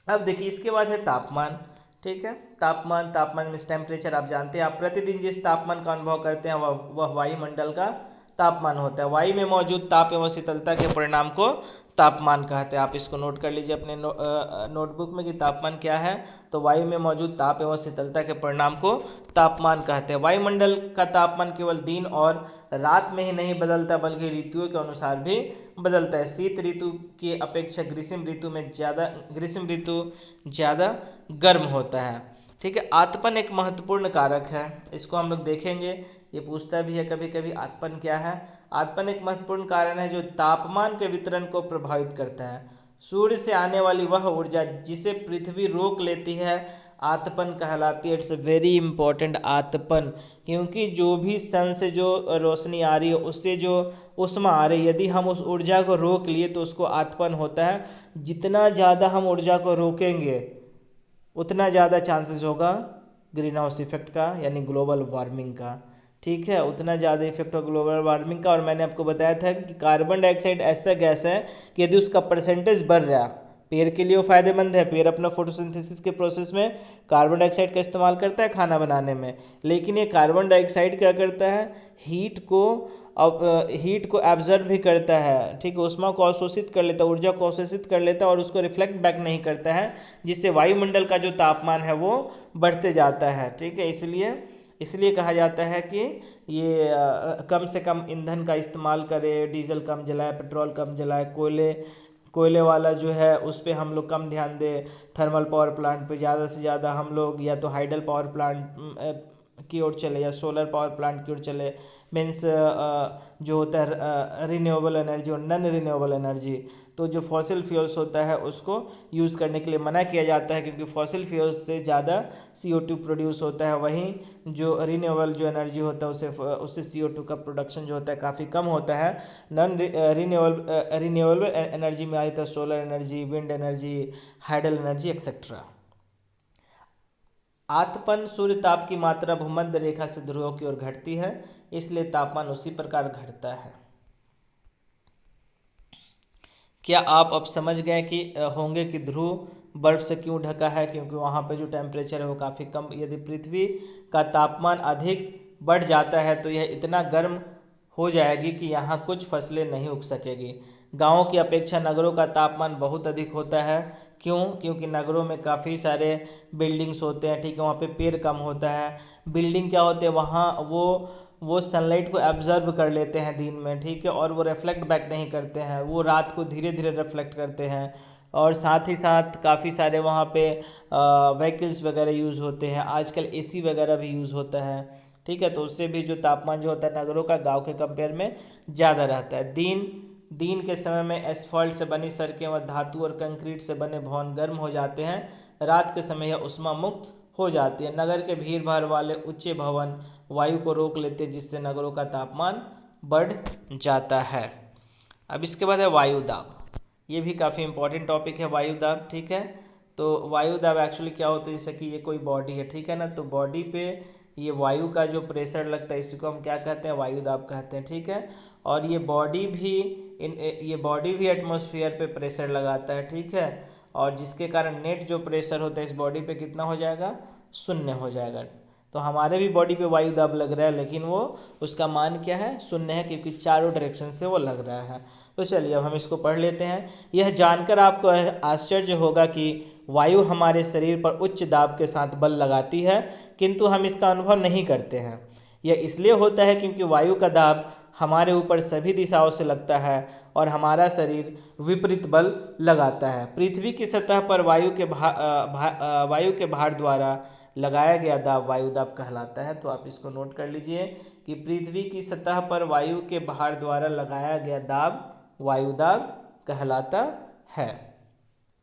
अब देखिए इसके बाद है तापमान। ठीक है, तापमान मीन्स टेम्परेचर। आप जानते हैं, आप प्रतिदिन जिस तापमान का अनुभव करते हैं वह वायुमंडल का तापमान होता है। वायु में मौजूद ताप एवं शीतलता के परिणाम को तापमान कहते हैं। आप इसको नोट कर लीजिए अपने नोटबुक में कि तापमान क्या है। तो वायु में मौजूद ताप एवं शीतलता के परिणाम को तापमान कहते हैं। वायुमंडल का तापमान केवल दिन और रात में ही नहीं बदलता, बल्कि ऋतुओं के अनुसार भी बदलता है। शीत ऋतु की अपेक्षा ग्रीष्म ऋतु ज़्यादा गर्म होता है। ठीक है, आतपन एक महत्वपूर्ण कारक है, इसको हम लोग देखेंगे। ये पूछता भी है कभी कभी, आतपन क्या है। आतपन एक महत्वपूर्ण कारण है जो तापमान के वितरण को प्रभावित करता है। सूर्य से आने वाली वह ऊर्जा जिसे पृथ्वी रोक लेती है आतपन कहलाती है। इट्स वेरी इंपॉर्टेंट, आतपन, क्योंकि जो भी सन से जो रोशनी आ रही है उससे जो उष्मा आ रही है, यदि हम उस ऊर्जा को रोक लिए तो उसको आतपन होता है। जितना ज़्यादा हम ऊर्जा को रोकेंगे उतना ज़्यादा चांसेस होगा ग्रीन हाउस इफेक्ट का, यानी ग्लोबल वार्मिंग का। ठीक है, उतना ज़्यादा इफेक्ट होगा ग्लोबल वार्मिंग का। और मैंने आपको बताया था कि कार्बन डाइऑक्साइड ऐसा गैस है कि यदि उसका परसेंटेज बढ़ रहा, पेड़ के लिए वो फायदेमंद है। पेड़ अपना फोटोसिंथेसिस के प्रोसेस में कार्बन डाइऑक्साइड का इस्तेमाल करता है खाना बनाने में, लेकिन ये कार्बन डाइऑक्साइड क्या करता है, हीट को एब्जर्व भी करता है। ठीक है, ऊष्मा को अवशोषित कर लेता है, ऊर्जा को अवशोषित कर लेता है और उसको रिफ्लेक्ट बैक नहीं करता है, जिससे वायुमंडल का जो तापमान है वो बढ़ते जाता है। ठीक है, इसलिए कहा जाता है कि ये कम से कम ईंधन का इस्तेमाल करे, डीजल कम जलाए, पेट्रोल कम जलाए, कोयले वाला जो है उस पर हम लोग कम ध्यान दें। थर्मल पावर प्लांट पे ज़्यादा से ज़्यादा हम लोग या तो हाइडल पावर प्लांट की ओर चले या सोलर पावर प्लांट की ओर चले। मीन्स जो होता है रिन्यूएबल एनर्जी और नॉन रिन्यूएबल एनर्जी, तो जो फॉसिल फ्यूल्स होता है उसको यूज़ करने के लिए मना किया जाता है, क्योंकि फॉसिल फ्यूल्स से ज़्यादा CO2 प्रोड्यूस होता है। वहीं जो रिन्यूएबल जो एनर्जी होता है उससे CO2 का प्रोडक्शन जो होता है काफ़ी कम होता है। नॉन रिन्यूएबल एनर्जी में आता है solar energy, wind energy, hydel energy etcetera. आतपन सूर्य ताप की मात्रा भूमध्य रेखा से ध्रुवों की ओर घटती है, इसलिए तापमान उसी प्रकार घटता है। क्या आप अब समझ गए कि होंगे कि ध्रुव बर्फ से क्यों ढका है? क्योंकि वहाँ पे जो टेम्परेचर है वो काफ़ी कम, यदि पृथ्वी का तापमान अधिक बढ़ जाता है तो यह इतना गर्म हो जाएगी कि यहाँ कुछ फसलें नहीं उग सकेगी। गाँवों की अपेक्षा नगरों का तापमान बहुत अधिक होता है। क्यों? क्योंकि नगरों में काफ़ी सारे बिल्डिंग्स होते हैं। ठीक है, वहाँ पे पेड़ कम होता है। बिल्डिंग क्या होते हैं, वहाँ वो सनलाइट को एब्जर्व कर लेते हैं दिन में। ठीक है, और वो रिफ्लेक्ट बैक नहीं करते हैं, वो रात को धीरे धीरे रिफ्लेक्ट करते हैं। और साथ ही साथ काफ़ी सारे वहाँ पे व्हीकल्स वगैरह यूज़ होते हैं। आजकल AC वगैरह भी यूज़ होता है। ठीक है, तो उससे भी जो तापमान जो होता है नगरों का गांव के कंपेयर में ज़्यादा रहता है। दिन के समय में एसफॉल्ट से बनी सड़कें व धातु और कंक्रीट से बने भवन गर्म हो जाते हैं। रात के समय यह उष्मा मुक्त हो जाती है। नगर के भीड़ भाड़ वाले ऊंचे भवन वायु को रोक लेते हैं, जिससे नगरों का तापमान बढ़ जाता है। अब इसके बाद है वायु दाब। ये भी काफ़ी इंपॉर्टेंट टॉपिक है वायु दाब। ठीक है, तो वायु दाब एक्चुअली क्या होता है, जैसे कि ये कोई बॉडी है, ठीक है ना, तो बॉडी पे ये वायु का जो प्रेशर लगता है इसी को हम क्या कहते हैं, वायु दाब कहते हैं। ठीक है, और ये बॉडी भी एटमॉस्फेयर पे प्रेशर लगाता है। ठीक है, और जिसके कारण नेट जो प्रेशर होता है इस बॉडी पे कितना हो जाएगा, शून्य हो जाएगा। तो हमारे भी बॉडी पे वायु दाब लग रहा है, लेकिन वो उसका मान क्या है, शून्य है, क्योंकि चारों डायरेक्शन से वो लग रहा है। तो चलिए अब हम इसको पढ़ लेते हैं। यह जानकर आपको आश्चर्य होगा कि वायु हमारे शरीर पर उच्च दाब के साथ बल लगाती है, किंतु हम इसका अनुभव नहीं करते हैं। यह इसलिए होता है क्योंकि वायु का दाब हमारे ऊपर सभी दिशाओं से लगता है और हमारा शरीर विपरीत बल लगाता है। पृथ्वी की सतह पर वायु के भार द्वारा लगाया गया दाब वायु दाब कहलाता है। तो आप इसको नोट कर लीजिए कि पृथ्वी की सतह पर वायु के भार द्वारा लगाया गया दाब वायु दाब कहलाता है।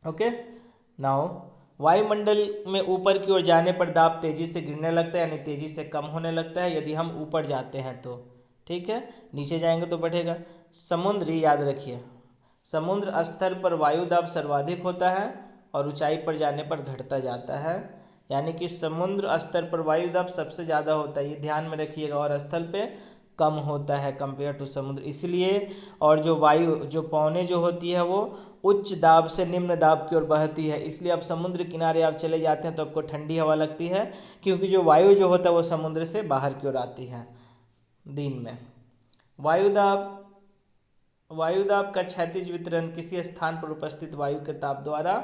ओके, नाउ वायुमंडल में ऊपर की ओर जाने पर दाब तेजी से गिरने लगता है, यानी तेजी से कम होने लगता है यदि हम ऊपर जाते हैं तो, ठीक है। नीचे जाएंगे तो बढ़ेगा। समुद्र, याद रखिए, समुद्र स्तर पर वायु दाब सर्वाधिक होता है और ऊंचाई पर जाने पर घटता जाता है, यानी कि समुद्र स्तर पर वायु दाब सबसे ज़्यादा होता है, ये ध्यान में रखिएगा, और स्थल पे कम होता है कंपेयर टू समुद्र, इसलिए। और जो वायु, जो पवनें जो होती है वो उच्च दाब से निम्न दाब की ओर बहती है, इसलिए आप समुद्र किनारे आप चले जाते हैं तो आपको ठंडी हवा लगती है, क्योंकि जो वायु जो होता है वो समुद्र से बाहर की ओर आती है दिन में। वायुदाब, वायुदाब का क्षैतिज वितरण किसी स्थान पर उपस्थित वायु के ताप द्वारा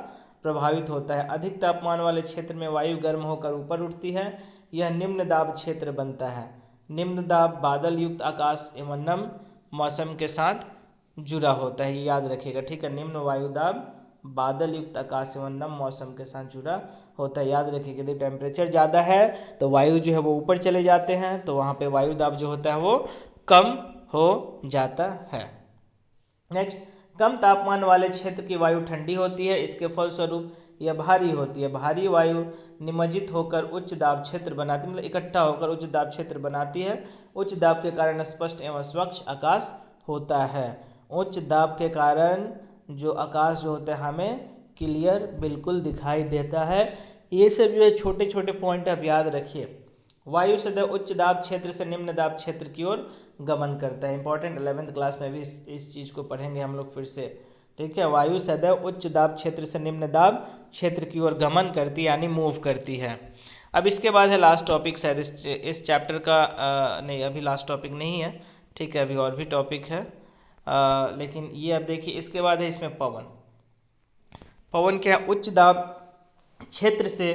प्रभावित होता है। अधिक तापमान वाले क्षेत्र में वायु गर्म होकर ऊपर उठती है, यह निम्न दाब क्षेत्र बनता है। निम्न दाब बादल युक्त आकाश एवं नम मौसम के साथ जुड़ा होता है, ये याद रखिएगा, ठीक है। निम्न वायुदाब बादल युक्त आकाश एवं नम मौसम के साथ जुड़ा होता है, याद रखिएगा। यदि टेम्परेचर ज़्यादा है तो वायु जो है वो ऊपर चले जाते हैं, तो वहाँ पे वायुदाब जो होता है वो कम हो जाता है। नेक्स्ट, कम तापमान वाले क्षेत्र की वायु ठंडी होती है, इसके फलस्वरूप यह भारी होती है। भारी वायु निमज्जित होकर उच्च दाब क्षेत्र बनाती है, मतलब इकट्ठा होकर उच्च दाब क्षेत्र बनाती है। उच्च दाब के कारण स्पष्ट एवं स्वच्छ आकाश होता है। उच्च दाब के कारण जो आकाश जो होता है हमें क्लियर बिल्कुल दिखाई देता है। ये सब जो है छोटे छोटे पॉइंट आप याद रखिए। वायु सदैव उच्च दाब क्षेत्र से निम्न दाब क्षेत्र की ओर गमन करता है, इंपॉर्टेंट, 11th क्लास में भी इस चीज़ को पढ़ेंगे हम लोग फिर से, ठीक है। वायु सदैव उच्च दाब क्षेत्र से निम्न दाब क्षेत्र की ओर गमन करती है, यानी मूव करती है। अब इसके बाद है लास्ट टॉपिक, शायद इस चैप्टर का नहीं, अभी लास्ट टॉपिक नहीं है, ठीक है, अभी और भी टॉपिक है, लेकिन ये अब देखिए इसके बाद है इसमें पवन। पवन क्या है? उच्च दाब क्षेत्र से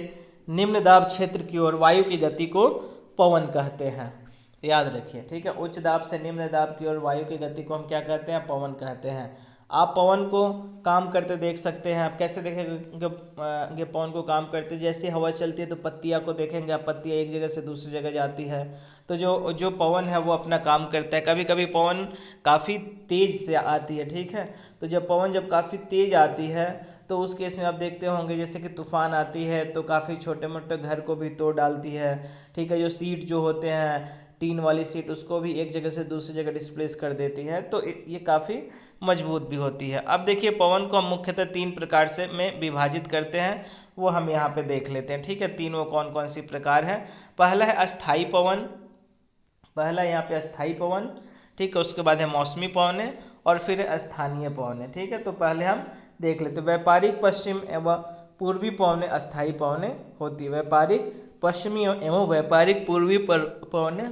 निम्न दाब क्षेत्र की ओर वायु की गति को पवन कहते हैं, याद रखिए, ठीक है। उच्च दाब से निम्न दाब की ओर वायु की गति को हम क्या कहते हैं? पवन कहते हैं। आप पवन को काम करते देख सकते हैं। आप कैसे देखेंगे पवन को काम करते? जैसे हवा चलती है तो पत्तियां को देखेंगे आप, पत्तियां एक जगह से दूसरी जगह जाती है, तो जो जो पवन है वो अपना काम करता है। कभी कभी पवन काफ़ी तेज़ से आती है, ठीक है, तो जब पवन जब काफ़ी तेज़ आती है तो उस केस में आप देखते होंगे जैसे कि तूफान आती है तो काफ़ी छोटे मोटे घर को भी तोड़ डालती है, ठीक है। जो सीट जो होते हैं, टीन वाली सीट, उसको भी एक जगह से दूसरी जगह डिस्प्लेस कर देती है, तो ये काफ़ी मजबूत भी होती है। अब देखिए पवन को हम मुख्यतः 3 प्रकार से में विभाजित करते हैं, वो हम यहाँ पे देख लेते हैं, ठीक है। 3 वो कौन कौन सी प्रकार है? पहला है अस्थाई पवन, पहला यहाँ पे अस्थाई पवन, ठीक है। उसके बाद है मौसमी पवनें और फिर है स्थानीय पवनें, ठीक है। तो पहले हम देख लेते हैं। व्यापारिक पश्चिम एवं पूर्वी पवनें अस्थाई पवनें होती है। व्यापारिक पश्चिमी एवं व्यापारिक पूर्वी पवनें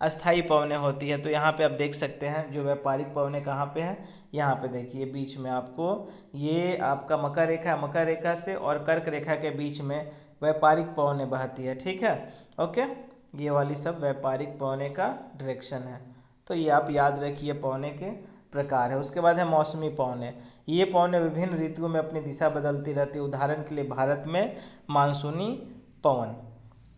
अस्थाई पवनें होती है। तो यहाँ पे आप देख सकते हैं जो व्यापारिक पवनें कहाँ पे हैं, यहाँ पे देखिए बीच में आपको ये आपका मकर रेखा, मकर रेखा से और कर्क रेखा के बीच में व्यापारिक पवनें बहती है, ठीक है, ओके। ये वाली सब व्यापारिक पवनें का डायरेक्शन है, तो ये आप याद रखिए पवनें के प्रकार है। उसके बाद है मौसमी पवनें। ये पवनें विभिन्न ऋतुओं में अपनी दिशा बदलती रहती है। उदाहरण के लिए भारत में मानसूनी पवन।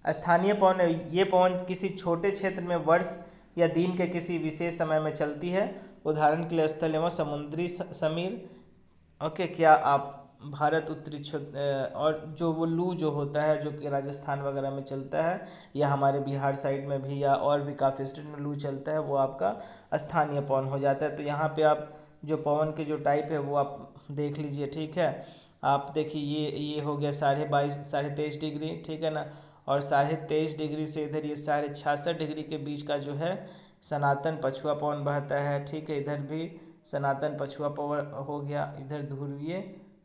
स्थानीय पवन, ये पवन किसी छोटे क्षेत्र में वर्ष या दिन के किसी विशेष समय में चलती है। उदाहरण के लिए स्थल एवं समुद्री समीर, ओके। क्या आप भारत उत्तरी और जो वो लू जो होता है जो कि राजस्थान वगैरह में चलता है, या हमारे बिहार साइड में भी, या और भी काफ़ी स्टेट में लू चलता है, वो आपका स्थानीय पवन हो जाता है। तो यहाँ पे आप जो पवन के जो टाइप है वो आप देख लीजिए, ठीक है। आप देखिए ये हो गया 22.5 23.5 डिग्री, ठीक है ना, और 23.5 डिग्री से इधर ये 66.5 डिग्री के बीच का जो है सनातन पछुआ पवन बहता है, ठीक है। इधर भी सनातन पछुआ पवन हो गया, इधर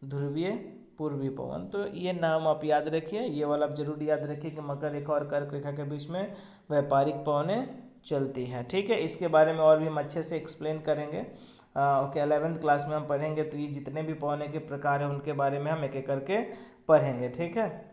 ध्रुवीय पूर्वी पवन। तो ये नाम आप याद रखिए, ये वाला आप जरूर याद रखिए कि मकर रेखा और कर्क रेखा के बीच में व्यापारिक पवनें चलती हैं, ठीक है। इसके बारे में और भी हम अच्छे से एक्सप्लेन करेंगे, ओके। 11th क्लास में हम पढ़ेंगे, तो ये जितने भी पवनें के प्रकार हैं उनके बारे में हम एक एक करके पढ़ेंगे, ठीक है।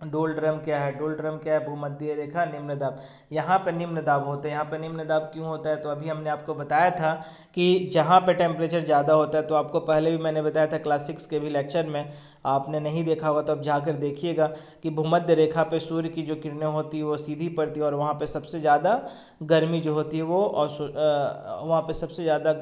डोल ड्रम क्या है? डोल ड्रम क्या है? भूमध्य रेखा निम्न दाब। यहाँ पे निम्न दाब होता है। यहाँ पे निम्न दाब क्यों होता है? तो अभी हमने आपको बताया था कि जहाँ पे टेम्परेचर ज़्यादा होता है, तो आपको पहले भी मैंने बताया था क्लास 6 के भी लेक्चर में, आपने नहीं देखा होगा तो आप जाकर देखिएगा कि भूमध्य रेखा पे सूर्य की जो किरणें होती है वो सीधी पड़ती है और वहाँ पे सबसे ज़्यादा गर्मी जो होती है वो और वहाँ पे सबसे ज़्यादा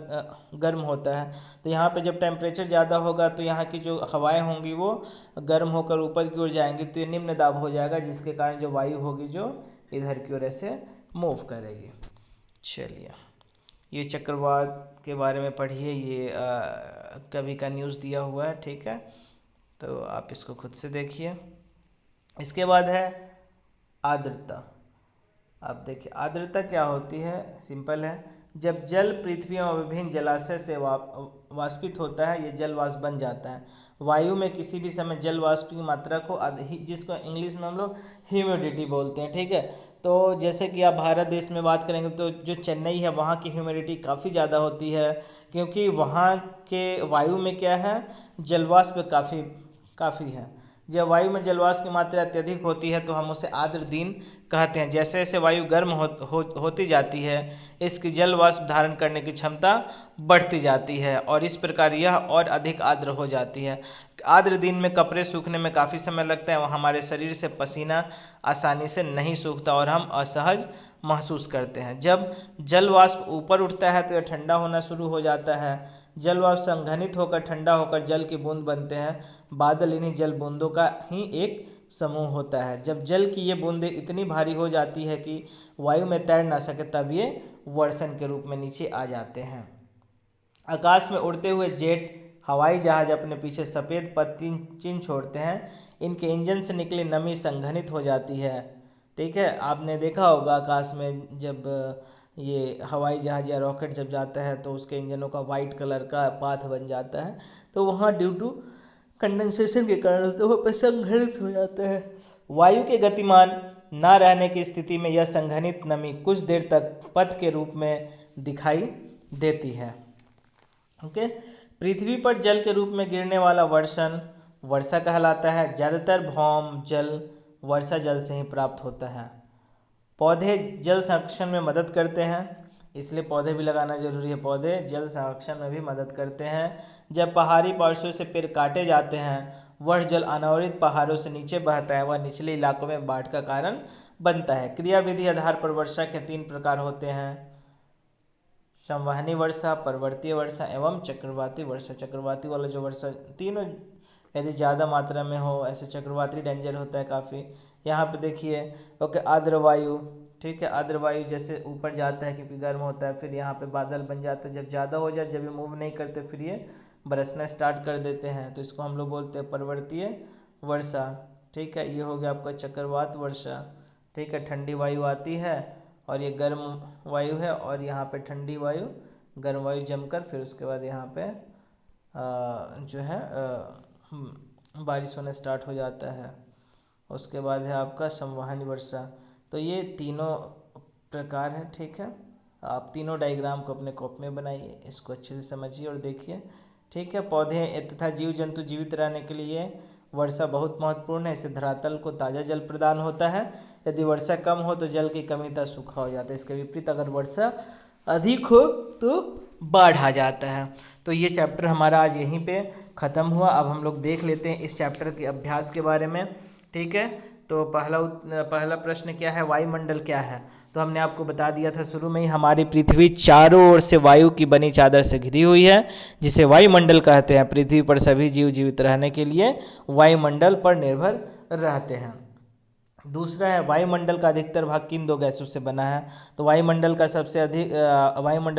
गर्म होता है। तो यहाँ पे जब टेम्परेचर ज़्यादा होगा तो यहाँ की जो हवाएं होंगी वो गर्म होकर ऊपर की ओर जाएंगी, तो ये निम्न दाब हो जाएगा, जिसके कारण जो वायु होगी जो इधर की ओर ऐसे मूव करेगी। चलिए, ये चक्रवात के बारे में पढ़िए, ये कभी का न्यूज़ दिया हुआ है, ठीक है, तो आप इसको खुद से देखिए। इसके बाद है आर्द्रता। अब देखिए आर्द्रता क्या होती है, सिंपल है, जब जल पृथ्वी और विभिन्न जलाशय से वाष्पित होता है, ये जल वाष्प बन जाता है। वायु में किसी भी समय जल वाष्प की मात्रा को जिसको इंग्लिश में हम लोग ह्यूमिडिटी बोलते हैं, ठीक है। तो जैसे कि आप भारत देश में बात करेंगे तो जो चेन्नई है वहाँ की ह्यूमिडिटी काफ़ी ज़्यादा होती है, क्योंकि वहाँ के वायु में क्या है, जलवाष्प काफ़ी है। जब वायु में जलवाष्प की मात्रा अत्यधिक होती है तो हम उसे आर्द्र दिन कहते हैं। जैसे जैसे वायु गर्म होती जाती है, इसकी जल वाष्प धारण करने की क्षमता बढ़ती जाती है और इस प्रकार यह और अधिक आर्द्र हो जाती है। आर्द्र दिन में कपड़े सूखने में काफ़ी समय लगता है, हमारे शरीर से पसीना आसानी से नहीं सूखता और हम असहज महसूस करते हैं। जब जल वाष्प ऊपर उठता है तो यह ठंडा होना शुरू हो जाता है। जल वाष्प संघनित होकर ठंडा होकर जल की बूंद बनते हैं। बादल इन्हीं जल बूंदों का ही एक समूह होता है। जब जल की ये बूंदें इतनी भारी हो जाती है कि वायु में तैर ना सके तब ये वर्षण के रूप में नीचे आ जाते हैं। आकाश में उड़ते हुए जेट हवाई जहाज अपने पीछे सफ़ेद पद चिन्ह छोड़ते हैं। इनके इंजन से निकली नमी संघनित हो जाती है, ठीक है। आपने देखा होगा आकाश में जब ये हवाई जहाज या रॉकेट जब जाता है तो उसके इंजनों का वाइट कलर का पाथ बन जाता है, तो वहाँ ड्यू टू कंडेंसेशन के कारण तो वह संघनित हो जाता है। वायु के गतिमान ना रहने की स्थिति में यह संघनित नमी कुछ देर तक पथ के रूप में दिखाई देती है। ओके, पृथ्वी पर जल के रूप में गिरने वाला वर्षण वर्षा कहलाता है। ज़्यादातर भौम जल वर्षा जल से ही प्राप्त होता है। पौधे जल संरक्षण में मदद करते हैं, इसलिए पौधे भी लगाना जरूरी है। पौधे जल संरक्षण में भी मदद करते हैं। जब पहाड़ी पार्श्वों से पेड़ काटे जाते हैं, वह जल अनावृत पहाड़ों से नीचे बहता है, वह निचले इलाकों में बाढ़ का कारण बनता है। क्रियाविधि आधार पर वर्षा के 3 प्रकार होते हैं: संवहनी वर्षा, पर्वतीय वर्षा एवं चक्रवाती वर्षा। चक्रवाती वाला जो वर्षा तीनों यदि ज़्यादा मात्रा में हो, ऐसे चक्रवाती डेंजर होता है काफ़ी। यहाँ पे देखिए, ओके, आर्द्र वायु, ठीक है। आर्द्र वायु जैसे ऊपर जाता है क्योंकि गर्म होता है, फिर यहाँ पे बादल बन जाता है। जब ज़्यादा हो जाए, जब ये मूव नहीं करते फिर ये बरसना स्टार्ट कर देते हैं, तो इसको हम लोग बोलते हैं पर्वतीय वर्षा, ठीक है। ये हो गया आपका चक्रवात वर्षा, ठीक है। ठंडी वायु आती है और ये गर्म वायु है, और यहाँ पे ठंडी वायु गर्म वायु जमकर फिर उसके बाद यहाँ पे जो है बारिश होना स्टार्ट हो जाता है। उसके बाद है आपका संवहनी वर्षा। तो ये तीनों प्रकार है, ठीक है। आप तीनों डायग्राम को अपने कॉपी में बनाइए, इसको अच्छे से समझिए और देखिए, ठीक है। पौधे तथा जीव जंतु जीवित रहने के लिए वर्षा बहुत महत्वपूर्ण है। इससे धरातल को ताज़ा जल प्रदान होता है। यदि वर्षा कम हो तो जल की कमी तथा सूखा हो जाता है। इसके विपरीत अगर वर्षा अधिक हो तो बाढ़ आ जाता है। तो ये चैप्टर हमारा आज यहीं पे ख़त्म हुआ। अब हम लोग देख लेते हैं इस चैप्टर के अभ्यास के बारे में, ठीक है। तो पहला प्रश्न क्या है, वायुमंडल क्या है। तो हमने आपको बता दिया था शुरू में ही, हमारी पृथ्वी चारों ओर से वायु की बनी चादर से घिरी हुई है, जिसे वायुमंडल कहते हैं। पृथ्वी पर सभी जीव जीवित रहने के लिए वायुमंडल पर निर्भर रहते हैं। दूसरा है, वायुमंडल का अधिकतर भाग किन 2 गैसों से बना है। तो वायुमंडल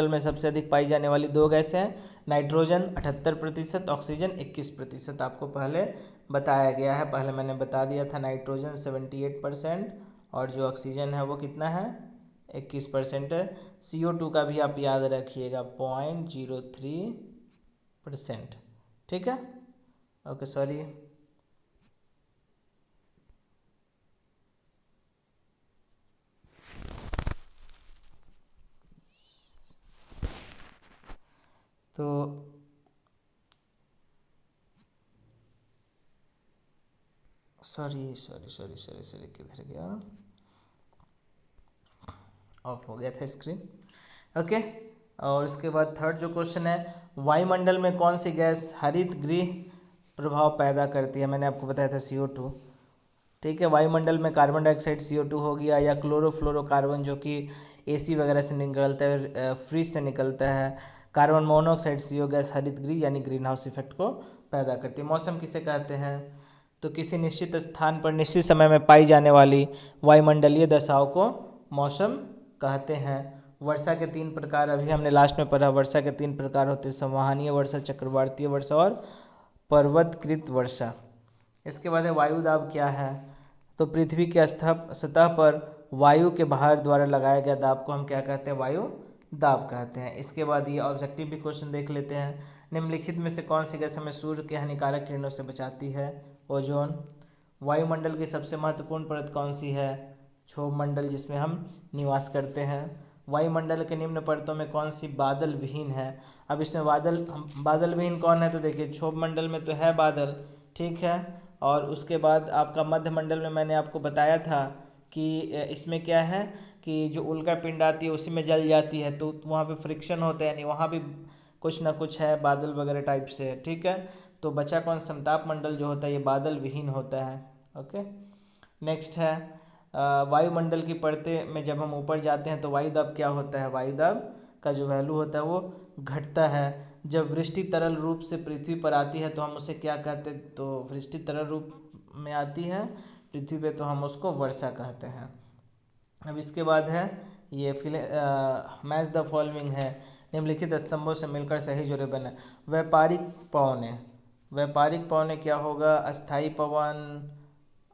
में सबसे अधिक पाई जाने वाली 2 गैसें हैं, नाइट्रोजन 78%, ऑक्सीजन 21%। आपको पहले बताया गया है, पहले मैंने बता दिया था, नाइट्रोजन 78% और जो ऑक्सीजन है वो कितना है, 21% है। CO2 का भी आप याद रखिएगा, 0.03%, ठीक है। Okay, sorry. तो सॉरी किधर गया, ऑफ हो गया था स्क्रीन, ओके। और उसके बाद थर्ड जो क्वेश्चन है, वायुमंडल में कौन सी गैस हरित गृह प्रभाव पैदा करती है। मैंने आपको बताया था CO2। ठीक है, वायुमंडल में कार्बन डाइऑक्साइड CO2 हो गया, या क्लोरोफ्लोरोकार्बन जो कि AC वगैरह से निकलता है, फ्रिज से निकलता है, कार्बन मोनोऑक्साइड CO गैस हरित गृह यानी ग्रीन हाउस इफेक्ट को पैदा करती है। मौसम किसे कहते हैं? तो किसी निश्चित स्थान पर निश्चित समय में पाई जाने वाली वायुमंडलीय दशाओं को मौसम कहते हैं। वर्षा के 3 प्रकार अभी हमने लास्ट में पढ़ा। वर्षा के 3 प्रकार होते हैं, संवहनीय वर्षा, चक्रवातीय वर्षा और पर्वतकृत वर्षा। इसके बाद है वायु दाब क्या है? तो पृथ्वी के सतह पर वायु के भार द्वारा लगाया गया दाब को हम क्या कहते हैं? वायु दाब कहते हैं। इसके बाद ये ऑब्जेक्टिव भी क्वेश्चन देख लेते हैं। निम्नलिखित में से कौन सी गैस हमें सूर्य के हानिकारक किरणों से बचाती है? ओजोन। वायुमंडल की सबसे महत्वपूर्ण परत कौन सी है? क्षोभ मंडल, जिसमें हम निवास करते हैं। वायुमंडल के निम्न परतों में कौन सी बादल विहीन है? अब इसमें बादल विहीन कौन है? तो देखिए, क्षोभ मंडल में तो है बादल, ठीक है। और उसके बाद आपका मध्य मंडल में मैंने आपको बताया था कि इसमें क्या है कि जो उल्का पिंड आती है उसी में जल जाती है, तो वहाँ पे फ्रिक्शन होता है, यानी वहाँ भी कुछ ना कुछ है बादल वगैरह टाइप से, ठीक है। तो बचा कौन? समताप मंडल जो होता है ये बादल विहीन होता है। ओके, नेक्स्ट है वायुमंडल की परतें में जब हम ऊपर जाते हैं तो वायुदाब क्या होता है? वायुदाब का जो वैल्यू होता है वो घटता है। जब वृष्टि तरल रूप से पृथ्वी पर आती है तो हम उसे क्या कहते हैं? तो वृष्टि तरल रूप में आती है पृथ्वी पे तो हम उसको वर्षा कहते हैं। अब इसके बाद है ये मैच द फॉलोइंग है, निम्नलिखित स्तंभों से मिलकर सही जोड़े बने। व्यापारिक पवने, व्यापारिक पवने क्या होगा?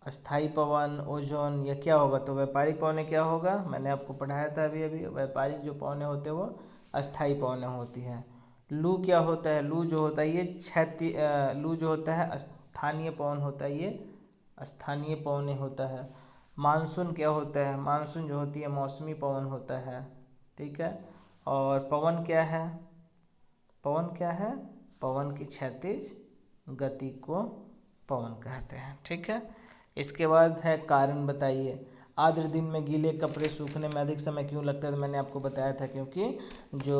अस्थाई पवन, ओजोन, यह क्या होगा? तो व्यापारिक पवने क्या होगा? मैंने आपको पढ़ाया था अभी अभी, व्यापारिक जो पवने होते हैं वो अस्थाई पवने होती हैं। लू क्या होता है? लू जो होता है ये लू जो होता है स्थानीय पवन होता है, ये स्थानीय पवने होता है। मानसून क्या होता है? मानसून जो होती है मौसमी पवन होता है, ठीक है। और पवन क्या है? पवन क्या है? पवन की क्षैतिज गति को पवन कहते हैं, ठीक है। इसके बाद है कारण बताइए। आर्द्र दिन में गीले कपड़े सूखने में अधिक समय क्यों लगता है? तो मैंने आपको बताया था क्योंकि जो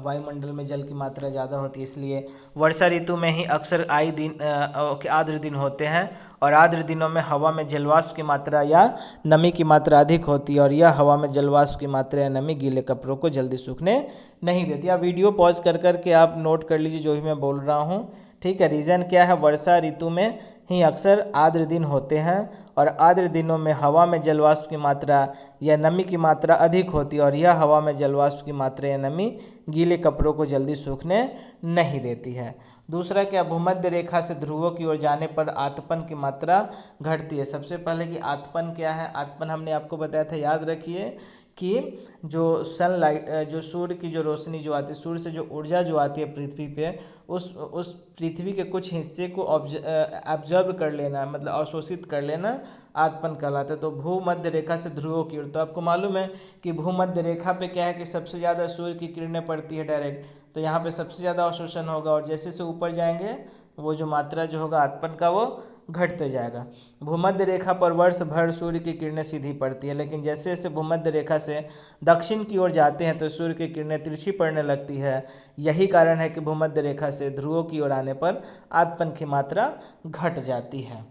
वायुमंडल में जल की मात्रा ज़्यादा होती है, इसलिए वर्षा ऋतु में ही अक्सर आर्द्र दिन होते हैं, और आर्द्र दिनों में हवा में जलवाष्प की मात्रा या नमी की मात्रा अधिक होती है, और यह हवा में जलवाष्प की मात्रा या नमी गीले कपड़ों को जल्दी सूखने नहीं देती। आप वीडियो पॉज कर करके आप नोट कर लीजिए जो भी मैं बोल रहा हूँ, ठीक है। रीज़न क्या है? वर्षा ऋतु में ही अक्सर आर्द्र दिन होते हैं, और आर्द्र दिनों में हवा में जलवाष्प की मात्रा या नमी की मात्रा अधिक होती है, और यह हवा में जलवाष्प की मात्रा या नमी गीले कपड़ों को जल्दी सूखने नहीं देती है। दूसरा क्या? भूमध्य रेखा से ध्रुवों की ओर जाने पर आतपन की मात्रा घटती है। सबसे पहले कि आतपन क्या है? आतपन हमने आपको बताया था, याद रखिए कि जो सनलाइट, जो सूर्य की जो रोशनी जो आती है, सूर्य से जो ऊर्जा जो आती है पृथ्वी पे, उस पृथ्वी के कुछ हिस्से को ऑब्जर्व कर लेना, मतलब अवशोषित कर लेना, आतपन कहलाता है। तो भूमध्य रेखा से ध्रुवों की ओर, तो आपको मालूम है कि भूमध्य रेखा पे क्या है कि सबसे ज़्यादा सूर्य की किरणें पड़ती है डायरेक्ट, तो यहाँ पे सबसे ज़्यादा अवशोषण होगा, और जैसे से ऊपर जाएंगे वो जो मात्रा जो होगा आतपन का वो घटते जाएगा। भूमध्य रेखा पर वर्ष भर सूर्य की किरणें सीधी पड़ती है, लेकिन जैसे जैसे भूमध्य रेखा से दक्षिण की ओर जाते हैं तो सूर्य की किरणें तिरछी पड़ने लगती है। यही कारण है कि भूमध्य रेखा से ध्रुवों की ओर आने पर आतपन की मात्रा घट जाती है,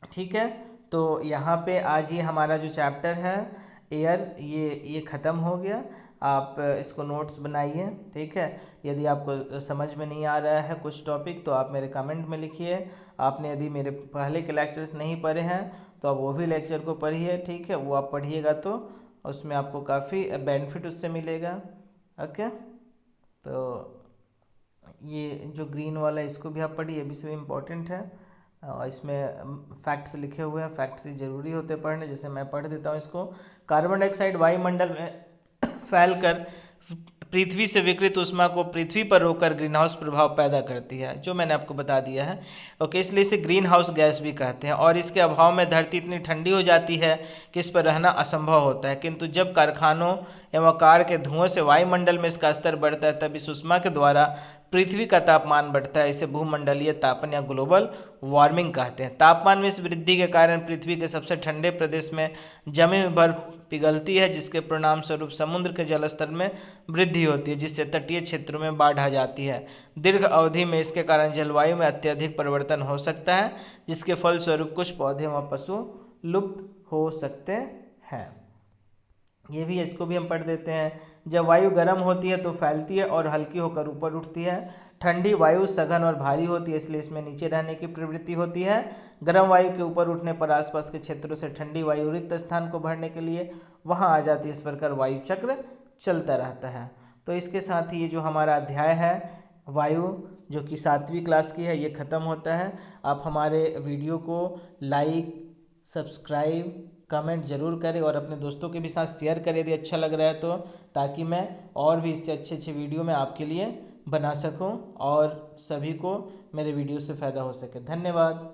ठीक है। तो यहाँ पे आज ये हमारा जो चैप्टर है एयर, ये ख़त्म हो गया। आप इसको नोट्स बनाइए, ठीक है। यदि आपको समझ में नहीं आ रहा है कुछ टॉपिक तो आप मेरे कमेंट में लिखिए। आपने यदि मेरे पहले के लेक्चर्स नहीं पढ़े हैं तो आप वो भी लेक्चर को पढ़िए, ठीक है। वो आप पढ़िएगा तो उसमें आपको काफ़ी बेनिफिट उससे मिलेगा, ओके। तो ये जो ग्रीन वाला है इसको भी आप पढ़िए, ये भी सब इम्पोर्टेंट है, और इसमें फैक्ट्स लिखे हुए हैं, फैक्ट्स ज़रूरी होते हैं पढ़ने, जैसे मैं पढ़ देता हूँ इसको। कार्बन डाइऑक्साइड वायुमंडल में फैलकर पृथ्वी से विकृत ऊष्मा को पृथ्वी पर रोककर ग्रीन हाउस प्रभाव पैदा करती है, जो मैंने आपको बता दिया है, ओके। इसलिए इसे ग्रीन हाउस गैस भी कहते हैं, और इसके अभाव में धरती इतनी ठंडी हो जाती है कि इस पर रहना असंभव होता है। किंतु जब कारखानों एवं कार के धुएं से वायुमंडल में इसका स्तर बढ़ता है तब इस ऊष्मा के द्वारा पृथ्वी का तापमान बढ़ता है। इसे भूमंडलीय तापन या ग्लोबल वार्मिंग कहते हैं। तापमान में इस वृद्धि के कारण पृथ्वी के सबसे ठंडे प्रदेश में जमी हुई बर्फ पिघलती है, जिसके परिणाम स्वरूप समुद्र के जलस्तर में वृद्धि होती है, जिससे तटीय क्षेत्रों में बाढ़ आ जाती है। दीर्घ अवधि में इसके कारण जलवायु में अत्यधिक परिवर्तन हो सकता है, जिसके फलस्वरूप कुछ पौधे व पशु लुप्त हो सकते हैं। ये भी, इसको भी हम पढ़ देते हैं। जब वायु गर्म होती है तो फैलती है और हल्की होकर ऊपर उठती है। ठंडी वायु सघन और भारी होती है, इसलिए इसमें नीचे रहने की प्रवृत्ति होती है। गर्म वायु के ऊपर उठने पर आसपास के क्षेत्रों से ठंडी वायु रिक्त स्थान को भरने के लिए वहां आ जाती है। इस प्रकार वायु चक्र चलता रहता है। तो इसके साथ ही ये जो हमारा अध्याय है वायु, जो कि 7वीं क्लास की है, ये ख़त्म होता है। आप हमारे वीडियो को लाइक, सब्सक्राइब, कमेंट जरूर करें और अपने दोस्तों के भी साथ शेयर करें यदि अच्छा लग रहा है तो, ताकि मैं और भी इससे अच्छे अच्छे वीडियो मैं आपके लिए बना सकूं और सभी को मेरे वीडियो से फ़ायदा हो सके। धन्यवाद।